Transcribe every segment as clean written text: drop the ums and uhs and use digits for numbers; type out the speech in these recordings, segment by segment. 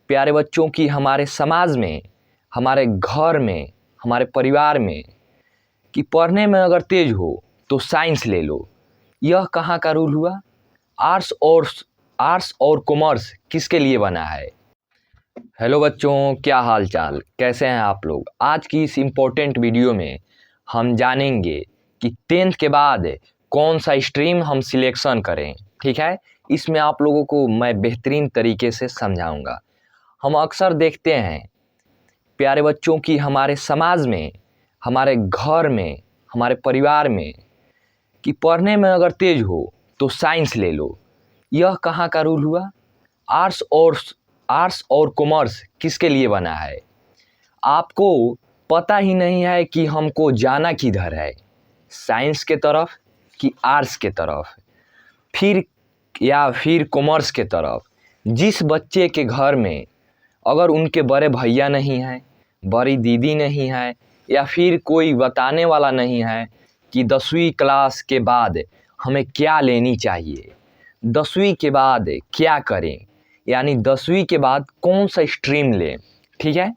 प्यारे बच्चों की हमारे समाज में, हमारे घर में, हमारे परिवार में कि पढ़ने में अगर तेज हो तो साइंस ले लो। यह कहाँ का रूल हुआ? आर्ट्स और कॉमर्स किसके लिए बना है? हेलो बच्चों, क्या हाल चाल, कैसे हैं आप लोग? आज की इस इम्पोर्टेंट वीडियो में हम जानेंगे कि 10th के बाद कौन सा स्ट्रीम हम सिलेक्शन करें। ठीक है, इसमें आप लोगों को मैं बेहतरीन तरीके से समझाऊंगा। हम अक्सर देखते हैं प्यारे बच्चों की हमारे समाज में, हमारे घर में, हमारे परिवार में कि पढ़ने में अगर तेज हो तो साइंस ले लो। यह कहाँ का रूल हुआ? आर्ट्स और कॉमर्स किसके लिए बना है? आपको पता ही नहीं है कि हमको जाना किधर है, साइंस के तरफ कि आर्ट्स के तरफ, फिर कॉमर्स के तरफ। जिस बच्चे के घर में अगर उनके बड़े भैया नहीं हैं, बड़ी दीदी नहीं है, या फिर कोई बताने वाला नहीं है कि 10वीं क्लास के बाद हमें क्या लेनी चाहिए, 10वीं के बाद क्या करें, यानी 10वीं के बाद कौन सा स्ट्रीम लें। ठीक है,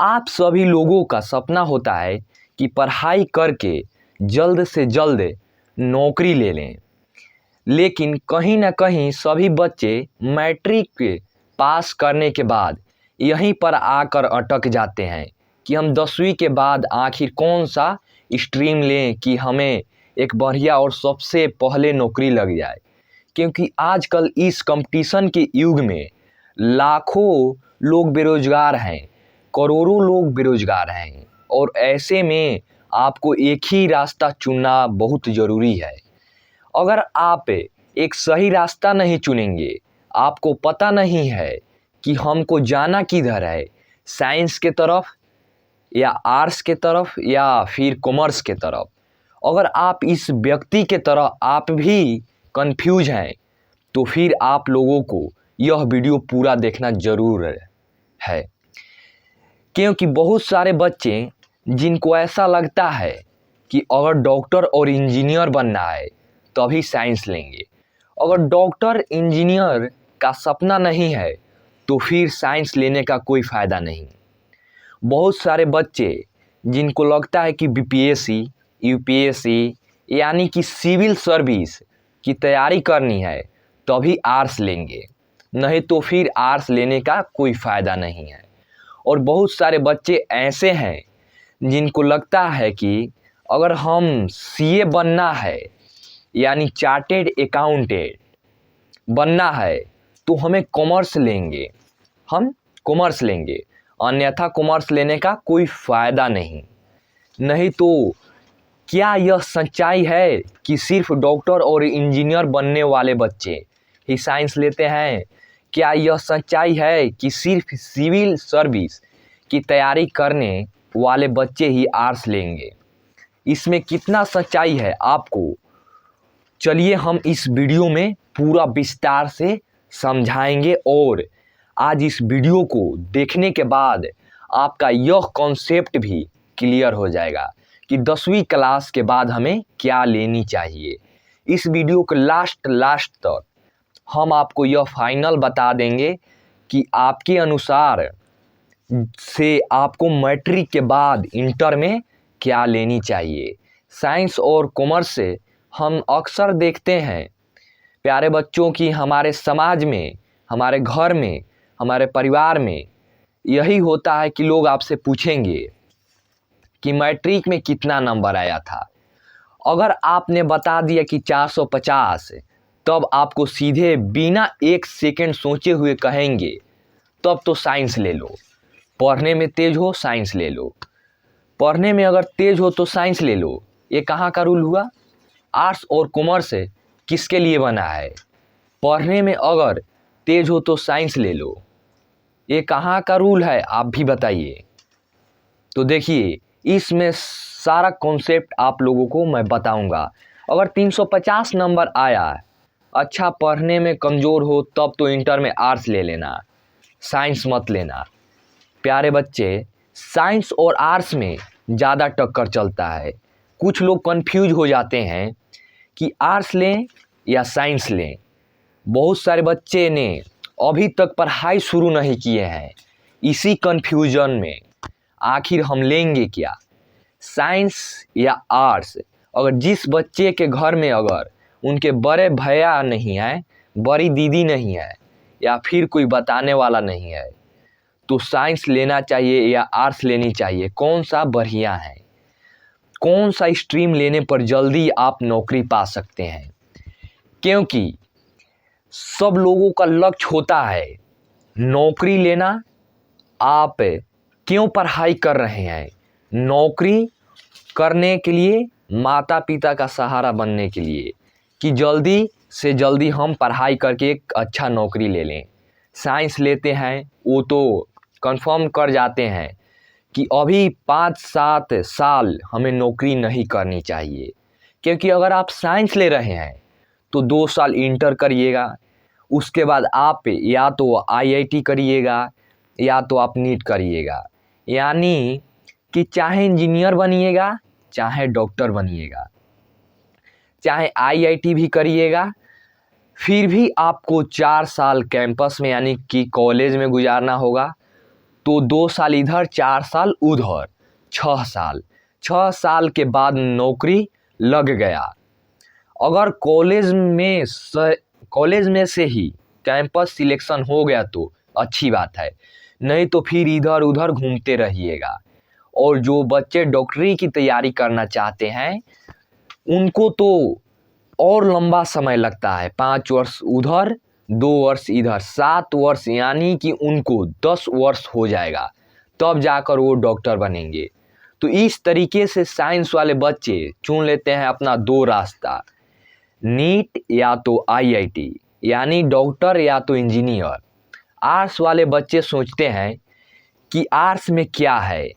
आप सभी लोगों का सपना होता है कि पढ़ाई करके जल्द से जल्द नौकरी ले लें, लेकिन कहीं ना कहीं सभी बच्चे मैट्रिक पास करने के बाद यहीं पर आकर अटक जाते हैं कि हम 10वीं के बाद आखिर कौन सा स्ट्रीम लें कि हमें एक बढ़िया और सबसे पहले नौकरी लग जाए। क्योंकि आजकल इस कंपटीशन के युग में लाखों लोग बेरोजगार हैं, करोड़ों लोग बेरोजगार हैं, और ऐसे में आपको एक ही रास्ता चुनना बहुत ज़रूरी है। अगर आप एक सही रास्ता नहीं चुनेंगे, आपको पता नहीं है कि हमको जाना किधर है, साइंस के तरफ या आर्ट्स के तरफ या फिर कॉमर्स के तरफ, अगर आप इस व्यक्ति के तरह आप भी कंफ्यूज हैं तो फिर आप लोगों को यह वीडियो पूरा देखना ज़रूर है। क्योंकि बहुत सारे बच्चे जिनको ऐसा लगता है कि अगर डॉक्टर और इंजीनियर बनना है तभी साइंस लेंगे, अगर डॉक्टर इंजीनियर का सपना नहीं है तो फिर साइंस लेने का कोई फ़ायदा नहीं। बहुत सारे बच्चे जिनको लगता है कि बीपीएससी, यूपीएससी यानी कि सिविल सर्विस की तैयारी करनी है तभी आर्ट्स लेंगे, नहीं तो फिर आर्ट्स लेने का कोई फ़ायदा नहीं है। और बहुत सारे बच्चे ऐसे हैं जिनको लगता है कि अगर हम सीए बनना है यानी चार्टेड अकाउंटेंट बनना है तो हमें कॉमर्स लेंगे, हम कॉमर्स लेंगे, अन्यथा कॉमर्स लेने का कोई फ़ायदा नहीं। नहीं तो क्या यह सच्चाई है कि सिर्फ डॉक्टर और इंजीनियर बनने वाले बच्चे ही साइंस लेते हैं? क्या यह सच्चाई है कि सिर्फ सिविल सर्विस की तैयारी करने वाले बच्चे ही आर्ट्स लेंगे? इसमें कितना सच्चाई है आपको चलिए हम इस वीडियो में पूरा विस्तार से समझाएंगे, और आज इस वीडियो को देखने के बाद आपका यह कॉन्सेप्ट भी क्लियर हो जाएगा कि 10वीं क्लास के बाद हमें क्या लेनी चाहिए। इस वीडियो के लास्ट तक हम आपको यह फाइनल बता देंगे कि आपके अनुसार से आपको मैट्रिक के बाद इंटर में क्या लेनी चाहिए। साइंस और कॉमर्स से हम अक्सर देखते हैं प्यारे बच्चों की हमारे समाज में, हमारे घर में, हमारे परिवार में यही होता है कि लोग आपसे पूछेंगे कि मैट्रिक में कितना नंबर आया था। अगर आपने बता दिया कि 450, तब आपको सीधे बिना एक सेकंड सोचे हुए कहेंगे तब तो साइंस ले लो, पढ़ने में तेज हो साइंस ले लो, पढ़ने में अगर तेज हो तो साइंस ले लो। ये कहाँ का रूल हुआ? आर्ट्स और कॉमर्स किसके लिए बना है? पढ़ने में अगर तेज हो तो साइंस ले लो। ये कहाँ का रूल है, आप भी बताइए। तो देखिए, इसमें सारा कॉन्सेप्ट आप लोगों को मैं बताऊंगा। अगर 350 नंबर आया, अच्छा पढ़ने में कमज़ोर हो तब तो इंटर में आर्ट्स ले लेना, साइंस मत लेना। प्यारे बच्चे, साइंस और आर्ट्स में ज़्यादा टक्कर चलता है। कुछ लोग कंफ्यूज हो जाते हैं कि आर्ट्स लें या साइंस लें। बहुत सारे बच्चे ने अभी तक पढ़ाई शुरू नहीं किए हैं, इसी कन्फ्यूजन में आखिर हम लेंगे क्या, साइंस या आर्ट्स। अगर जिस बच्चे के घर में अगर उनके बड़े भैया नहीं है, बड़ी दीदी नहीं है, या फिर कोई बताने वाला नहीं है, तो साइंस लेना चाहिए या आर्ट्स लेनी चाहिए, कौन सा बढ़िया है, कौन सा स्ट्रीम लेने पर जल्दी आप नौकरी पा सकते हैं। क्योंकि सब लोगों का लक्ष्य होता है नौकरी लेना। आप क्यों पढ़ाई कर रहे हैं? नौकरी करने के लिए, माता पिता का सहारा बनने के लिए, कि जल्दी से जल्दी हम पढ़ाई करके एक अच्छा नौकरी ले लें। साइंस लेते हैं वो तो कंफर्म कर जाते हैं कि अभी 5-7 साल हमें नौकरी नहीं करनी चाहिए। क्योंकि अगर आप साइंस ले रहे हैं तो 2 साल इंटर करिएगा, उसके बाद आप या तो IIT करिएगा या तो आप नीट करिएगा। यानी कि चाहे इंजीनियर बनिएगा, चाहे डॉक्टर बनिएगा, चाहे IIT भी करिएगा, फिर भी आपको 4 साल कैंपस में यानी कि कॉलेज में गुजारना होगा। तो 2 साल इधर, 4 साल उधर, 6 साल। 6 साल के बाद नौकरी लग गया। अगर कॉलेज में से ही कैंपस सिलेक्शन हो गया तो अच्छी बात है, नहीं तो फिर इधर उधर घूमते रहिएगा। और जो बच्चे डॉक्टरी की तैयारी करना चाहते हैं उनको तो और लंबा समय लगता है, 5 वर्ष उधर, 2 वर्ष इधर, 7 वर्ष, यानी कि उनको 10 वर्ष हो जाएगा, तब जाकर वो डॉक्टर बनेंगे। तो इस तरीके से साइंस वाले बच्चे चुन लेते हैं अपना 2 रास्ता, नीट या तो IIT, यानी डॉक्टर या तो इंजीनियर। आर्ट्स वाले बच्चे सोचते हैं कि आर्ट्स में क्या है,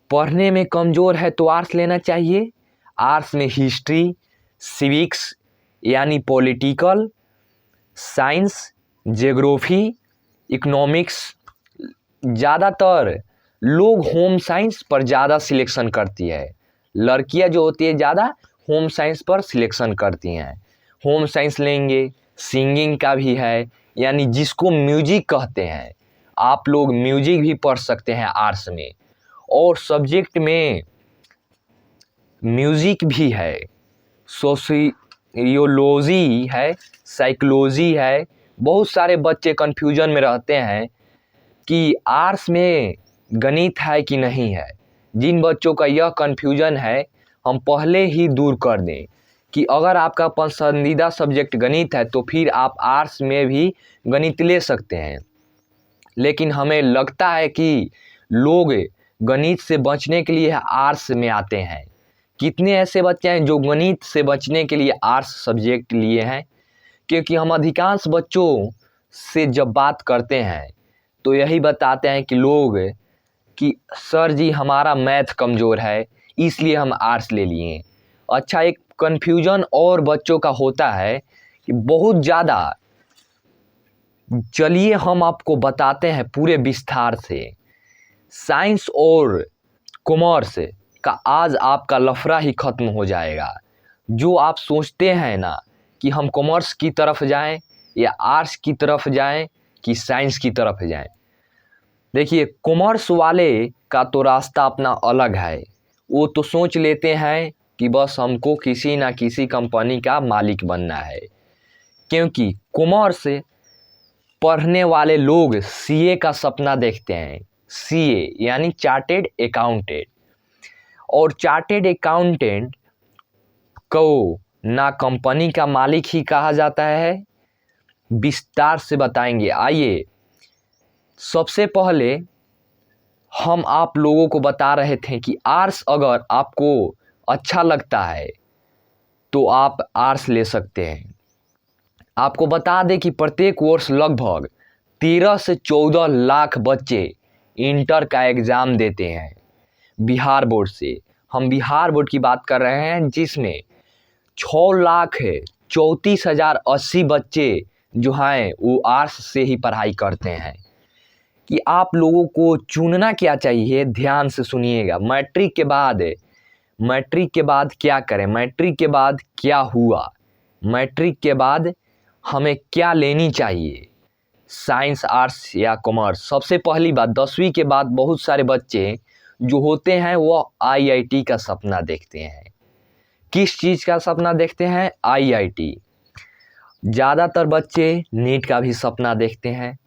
पढ़ने में कमज़ोर है तो आर्ट्स लेना चाहिए। आर्ट्स में हिस्ट्री, सिविक्स यानी पॉलिटिकल साइंस, ज्योग्राफी, इकोनॉमिक्स, ज़्यादातर लोग होम साइंस पर ज़्यादा सिलेक्शन करती है। लड़कियां जो होती है ज़्यादा होम साइंस पर सिलेक्शन करती हैं। होम साइंस लेंगे, सिंगिंग का भी है, यानी जिसको म्यूजिक कहते हैं, आप लोग म्यूजिक भी पढ़ सकते हैं आर्ट्स में। और सब्जेक्ट में म्यूजिक भी है, सोशियोलॉजी है, साइकोलॉजी है। बहुत सारे बच्चे कन्फ्यूजन में रहते हैं कि आर्ट्स में गणित है कि नहीं है। जिन बच्चों का यह कन्फ्यूजन है हम पहले ही दूर कर दें कि अगर आपका पसंदीदा सब्जेक्ट गणित है तो फिर आप आर्ट्स में भी गणित ले सकते हैं। लेकिन हमें लगता है कि लोग गणित से बचने के लिए आर्ट्स में आते हैं। कितने ऐसे बच्चे हैं जो गणित से बचने के लिए आर्ट्स सब्जेक्ट लिए हैं? क्योंकि हम अधिकांश बच्चों से जब बात करते हैं तो यही बताते हैं कि लोग कि सर जी हमारा मैथ कमज़ोर है इसलिए हम आर्ट्स ले लिए। अच्छा, एक कन्फ्यूजन और बच्चों का होता है कि बहुत ज़्यादा, चलिए हम आपको बताते हैं पूरे विस्तार से। साइंस और कॉमर्स का आज आपका लफड़ा ही ख़त्म हो जाएगा। जो आप सोचते हैं ना कि हम कॉमर्स की तरफ जाएं या आर्ट्स की तरफ जाएं कि साइंस की तरफ जाएं, देखिए कॉमर्स वाले का तो रास्ता अपना अलग है। वो तो सोच लेते हैं कि बस हमको किसी ना किसी कंपनी का मालिक बनना है। क्योंकि कॉमर्स पढ़ने वाले लोग CA का सपना देखते हैं। CA यानी चार्टेड अकाउंटेंट। और चार्टेड अकाउंटेंट को ना कंपनी का मालिक ही कहा जाता है। विस्तार से बताएंगे। आइए, सबसे पहले हम आप लोगों को बता रहे थे कि आर्ट्स अगर आपको अच्छा लगता है तो आप आर्ट्स ले सकते हैं। आपको बता दें कि प्रत्येक वर्ष लगभग 13 से 14 लाख बच्चे इंटर का एग्ज़ाम देते हैं बिहार बोर्ड से। हम बिहार बोर्ड की बात कर रहे हैं जिसमें 6,34,080 बच्चे जो हैं वो आर्ट्स से ही पढ़ाई करते हैं। कि आप लोगों को चुनना क्या चाहिए, ध्यान से सुनिएगा। मैट्रिक के बाद क्या करें, मैट्रिक के बाद क्या हुआ, मैट्रिक के बाद हमें क्या लेनी चाहिए, साइंस, आर्ट्स या कॉमर्स। सबसे पहली बात, 10वीं के बाद बहुत सारे बच्चे जो होते हैं वो आईआईटी का सपना देखते हैं। किस चीज़ का सपना देखते हैं? आईआईटी। ज़्यादातर बच्चे नीट का भी सपना देखते हैं।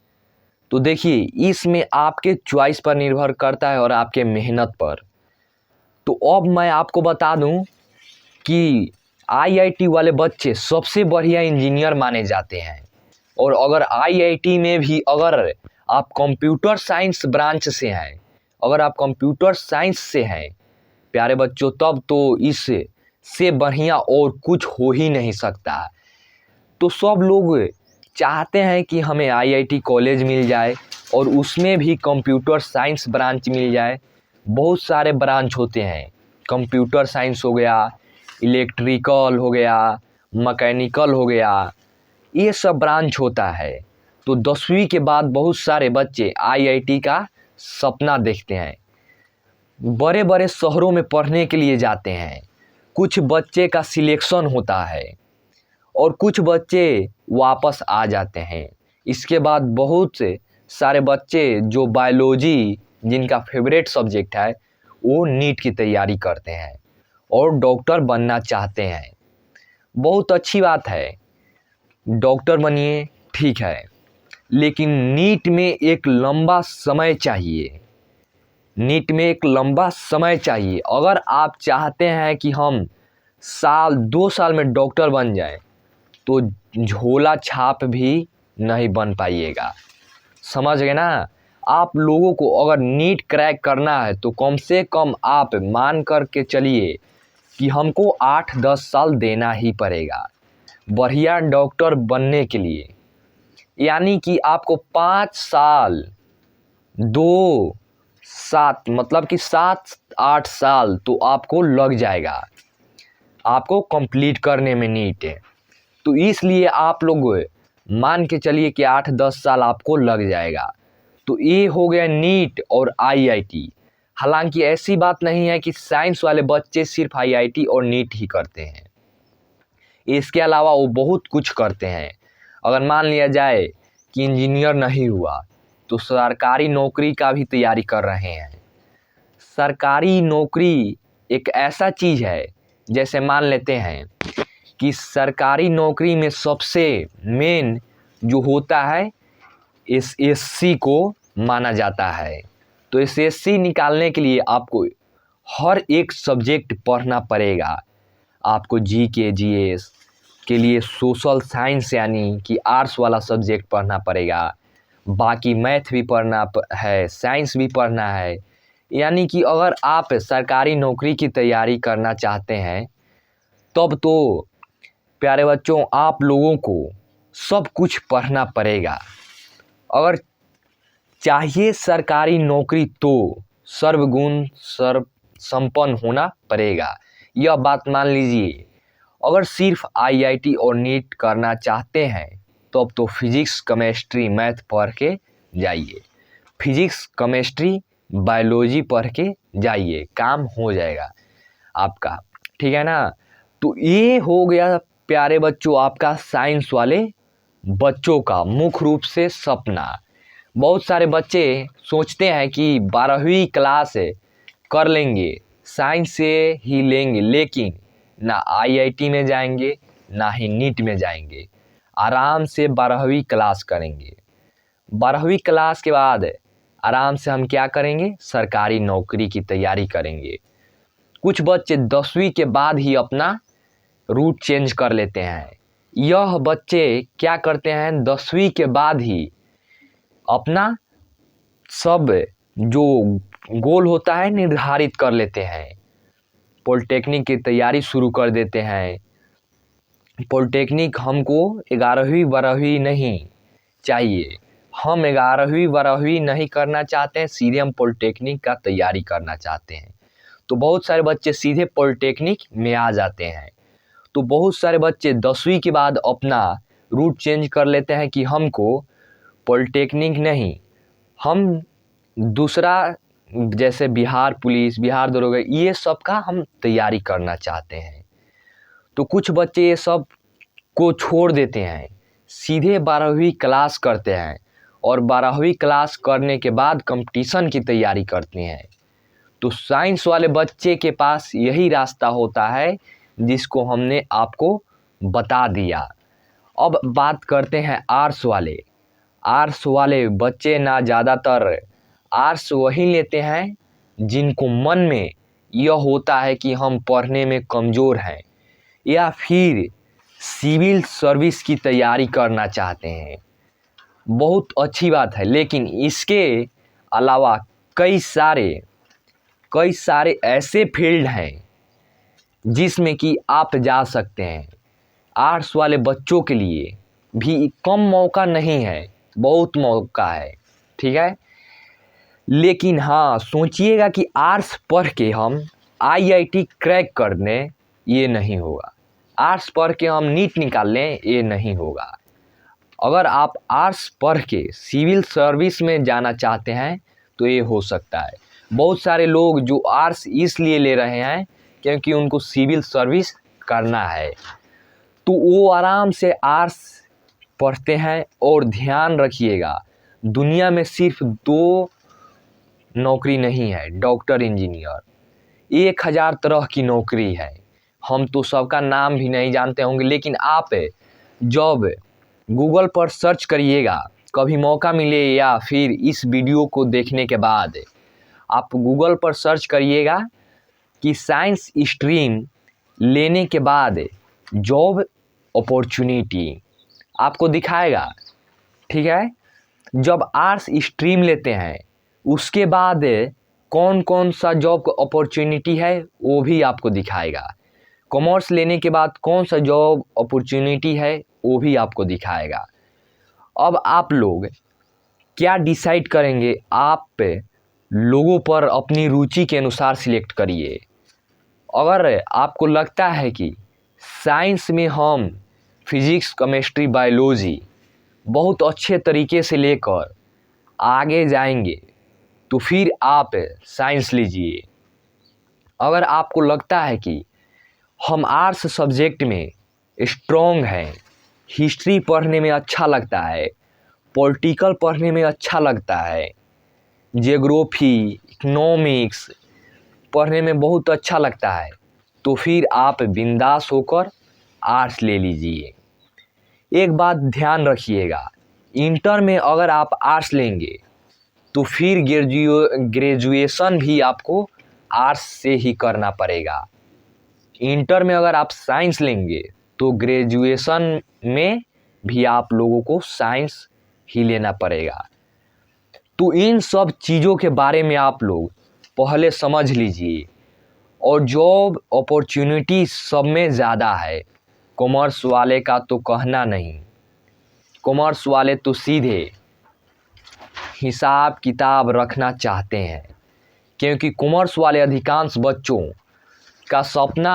तो देखिए, इसमें आपके चॉइस पर निर्भर करता है और आपके मेहनत पर। तो अब मैं आपको बता दूं कि आईआईटी वाले बच्चे सबसे बढ़िया इंजीनियर माने जाते हैं। और अगर आईआईटी में भी अगर आप कंप्यूटर साइंस ब्रांच से हैं, अगर आप कंप्यूटर साइंस से हैं प्यारे बच्चों, तब तो इससे बढ़िया और कुछ हो ही नहीं सकता। तो सब लोग चाहते हैं कि हमें आईआईटी कॉलेज मिल जाए और उसमें भी कंप्यूटर साइंस ब्रांच मिल जाए। बहुत सारे ब्रांच होते हैं, कंप्यूटर साइंस हो गया, इलेक्ट्रिकल हो गया, मैकेनिकल हो गया, ये सब ब्रांच होता है। तो 10वीं के बाद बहुत सारे बच्चे आईआईटी का सपना देखते हैं, बड़े बड़े शहरों में पढ़ने के लिए जाते हैं। कुछ बच्चे का सिलेक्शन होता है और कुछ बच्चे वापस आ जाते हैं। इसके बाद बहुत से सारे बच्चे जो बायोलॉजी, जिनका फेवरेट सब्जेक्ट है, वो नीट की तैयारी करते हैं और डॉक्टर बनना चाहते हैं। बहुत अच्छी बात है, डॉक्टर बनिए, ठीक है, लेकिन नीट में एक लंबा समय चाहिए। नीट में एक लंबा समय चाहिए। अगर आप चाहते हैं कि हम 2 साल में डॉक्टर बन जाएं, तो झोला छाप भी नहीं बन पाइएगा। समझ गए ना? आप लोगों को अगर नीट क्रैक करना है तो कम से कम आप मान कर के चलिए कि हमको 8-10 साल देना ही पड़ेगा बढ़िया डॉक्टर बनने के लिए। यानी कि आपको 5 साल 2-7 मतलब कि 7-8 साल तो आपको लग जाएगा आपको कंप्लीट करने में नीट है। तो इसलिए आप लोग मान के चलिए कि 8-10 साल आपको लग जाएगा। तो ये हो गया नीट और आईआईटी। हालांकि ऐसी बात नहीं है कि साइंस वाले बच्चे सिर्फ आईआईटी और नीट ही करते हैं, इसके अलावा वो बहुत कुछ करते हैं। अगर मान लिया जाए कि इंजीनियर नहीं हुआ तो सरकारी नौकरी का भी तैयारी कर रहे हैं। सरकारी नौकरी एक ऐसा चीज़ है, जैसे मान लेते हैं कि सरकारी नौकरी में सबसे मेन जो होता है एसएससी को माना जाता है। तो एसएससी निकालने के लिए आपको हर एक सब्जेक्ट पढ़ना पड़ेगा। आपको जीके जीएस के लिए सोशल साइंस यानी कि आर्ट्स वाला सब्जेक्ट पढ़ना पड़ेगा, बाकी मैथ भी पढ़ना है, साइंस भी पढ़ना है। यानी कि अगर आप सरकारी नौकरी की तैयारी करना चाहते हैं तब तो प्यारे बच्चों आप लोगों को सब कुछ पढ़ना पड़ेगा। अगर चाहिए सरकारी नौकरी तो सर्वगुण सर्व संपन्न होना पड़ेगा। यह बात मान लीजिए। अगर सिर्फ आईआईटी और नीट करना चाहते हैं तो अब तो फिजिक्स केमिस्ट्री मैथ पढ़ के जाइए, फिजिक्स केमिस्ट्री बायोलॉजी पढ़ के जाइए, काम हो जाएगा आपका, ठीक है ना? तो ये हो गया प्यारे बच्चों आपका साइंस वाले बच्चों का मुख्य रूप से सपना। बहुत सारे बच्चे सोचते हैं कि 12वीं क्लास कर लेंगे, साइंस से ही लेंगे, लेकिन ना आईआईटी में जाएंगे ना ही नीट में जाएंगे। आराम से 12वीं क्लास करेंगे। 12वीं क्लास के बाद आराम से हम क्या करेंगे? सरकारी नौकरी की तैयारी करेंगे। कुछ बच्चे 10वीं के बाद ही अपना रूट चेंज कर लेते हैं। यह बच्चे क्या करते हैं? 10वीं के बाद ही अपना सब जो गोल होता है निर्धारित कर लेते हैं, पॉलिटेक्निक की तैयारी शुरू कर देते हैं। पॉलिटेक्निक हमको 11वीं 12वीं नहीं चाहिए, हम 11वीं 12वीं नहीं करना चाहते हैं, सीधे हम पॉलिटेक्निक का तैयारी करना चाहते हैं। तो बहुत सारे बच्चे सीधे पॉलिटेक्निक में आ जाते हैं। तो बहुत सारे बच्चे 10वीं के बाद अपना रूट चेंज कर लेते हैं कि हमको पॉलिटेक्निक नहीं, हम दूसरा जैसे बिहार पुलिस, बिहार दरोगा, ये सब का हम तैयारी करना चाहते हैं। तो कुछ बच्चे ये सब को छोड़ देते हैं, सीधे 12वीं क्लास करते हैं। और 12वीं क्लास करने के बाद कंपटीशन की तैयारी करते हैं। तो साइंस वाले बच्चे के पास यही रास्ता होता है जिसको हमने आपको बता दिया। अब बात करते हैं आर्ट्स वाले। आर्ट्स वाले बच्चे ना ज़्यादातर आर्ट्स वही लेते हैं जिनको मन में यह होता है कि हम पढ़ने में कमज़ोर हैं या फिर सिविल सर्विस की तैयारी करना चाहते हैं। बहुत अच्छी बात है, लेकिन इसके अलावा कई सारे ऐसे फील्ड हैं जिसमें कि आप जा सकते हैं। आर्ट्स वाले बच्चों के लिए भी कम मौका नहीं है, बहुत मौका है, ठीक है। लेकिन हाँ, सोचिएगा कि आर्ट्स पढ़ के हम आईआईटी क्रैक कर लें, ये नहीं होगा। आर्ट्स पढ़ के हम नीट निकाल लें, ये नहीं होगा। अगर आप आर्ट्स पढ़ के सिविल सर्विस में जाना चाहते हैं तो ये हो सकता है। बहुत सारे लोग जो आर्ट्स इसलिए ले रहे हैं क्योंकि उनको सिविल सर्विस करना है, तो वो आराम से आर्ट्स पढ़ते हैं। और ध्यान रखिएगा, दुनिया में सिर्फ 2 नौकरी नहीं है, डॉक्टर, इंजीनियर, 1000 तरह की नौकरी है। हम तो सबका नाम भी नहीं जानते होंगे, लेकिन आप जब गूगल पर सर्च करिएगा, कभी मौका मिले या फिर इस वीडियो को देखने के बाद आप गूगल पर सर्च करिएगा कि साइंस स्ट्रीम लेने के बाद जॉब अपॉर्चुनिटी आपको दिखाएगा, ठीक है। जब आर्ट्स स्ट्रीम लेते हैं उसके बाद कौन कौन सा जॉब अपॉर्चुनिटी है वो भी आपको दिखाएगा। कॉमर्स लेने के बाद कौन सा जॉब अपॉर्चुनिटी है वो भी आपको दिखाएगा। अब आप लोग क्या डिसाइड करेंगे, आप लोगों पर अपनी रुचि के अनुसार सिलेक्ट करिए। अगर आपको लगता है कि साइंस में हम फिजिक्स, केमिस्ट्री, बायोलॉजी बहुत अच्छे तरीके से लेकर आगे जाएंगे तो फिर आप साइंस लीजिए। अगर आपको लगता है कि हम आर्ट्स सब्जेक्ट में स्ट्रॉन्ग हैं, हिस्ट्री पढ़ने में अच्छा लगता है, पॉलिटिकल पढ़ने में अच्छा लगता है, ज्योग्राफी, इकोनॉमिक्स पढ़ने में बहुत अच्छा लगता है, तो फिर आप बिंदास होकर आर्ट्स ले लीजिए। एक बात ध्यान रखिएगा, इंटर में अगर आप आर्ट्स लेंगे तो फिर ग्रेजुएशन भी आपको आर्ट्स से ही करना पड़ेगा। इंटर में अगर आप साइंस लेंगे तो ग्रेजुएशन में भी आप लोगों को साइंस ही लेना पड़ेगा। तो इन सब चीज़ों के बारे में आप लोग पहले समझ लीजिए। और जॉब अपॉर्चुनिटी सब में ज़्यादा है, कॉमर्स वाले का तो कहना नहीं। कॉमर्स वाले तो सीधे हिसाब किताब रखना चाहते हैं, क्योंकि कॉमर्स वाले अधिकांश बच्चों का सपना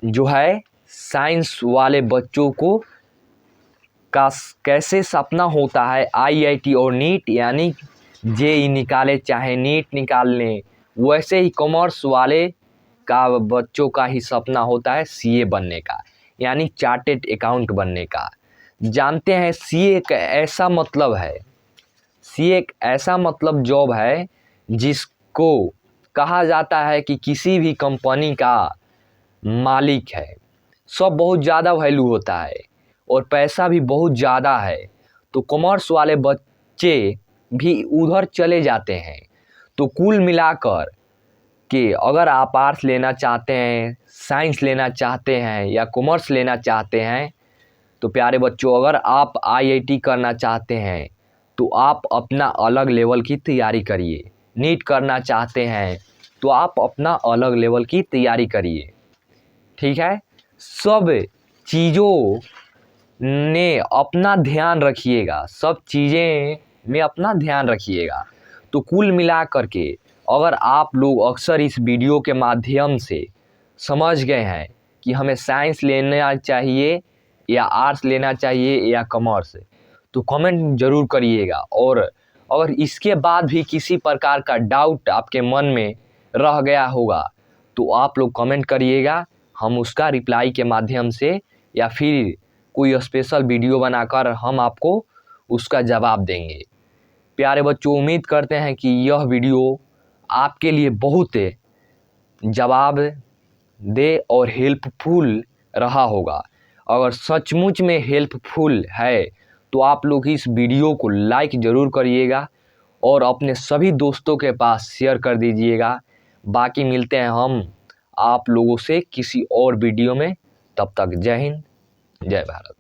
जो है साइंस वाले बच्चों को का कैसे सपना होता है आईआईटी और नीट, यानी जेई निकाले चाहे नीट निकाल लें, वैसे ही कॉमर्स वाले का बच्चों का ही सपना होता है सीए बनने का, यानी चार्टेड अकाउंट बनने का। जानते हैं सीए एक ऐसा मतलब है, सीए एक ऐसा मतलब जॉब है जिसको कहा जाता है कि किसी भी कंपनी का मालिक है। सब बहुत ज़्यादा वैल्यू होता है और पैसा भी बहुत ज़्यादा है, तो कॉमर्स वाले बच्चे भी उधर चले जाते हैं। तो कुल मिलाकर कि अगर आप आर्ट्स लेना चाहते हैं, साइंस लेना चाहते हैं या कॉमर्स लेना चाहते हैं, तो प्यारे बच्चों, अगर आप आईआईटी करना चाहते हैं तो आप अपना अलग लेवल की तैयारी करिए। नीट करना चाहते हैं तो आप अपना अलग लेवल की तैयारी करिए, ठीक है। सब चीज़ों ने अपना ध्यान रखिएगा, सब चीज़ें में अपना ध्यान रखिएगा। तो कुल मिला करके अगर आप लोग अक्सर इस वीडियो के माध्यम से समझ गए हैं कि हमें साइंस लेना चाहिए या आर्ट्स लेना चाहिए या कॉमर्स, तो कमेंट ज़रूर करिएगा। और अगर इसके बाद भी किसी प्रकार का डाउट आपके मन में रह गया होगा तो आप लोग कमेंट करिएगा, हम उसका रिप्लाई के माध्यम से या फिर कोई स्पेशल वीडियो बनाकर हम आपको उसका जवाब देंगे। प्यारे बच्चों, उम्मीद करते हैं कि यह वीडियो आपके लिए बहुत जवाब दे और हेल्पफुल रहा होगा। अगर सचमुच में हेल्पफुल है तो आप लोग इस वीडियो को लाइक ज़रूर करिएगा और अपने सभी दोस्तों के पास शेयर कर दीजिएगा। बाकी मिलते हैं हम आप लोगों से किसी और वीडियो में। तब तक जय हिंद, जय भारत।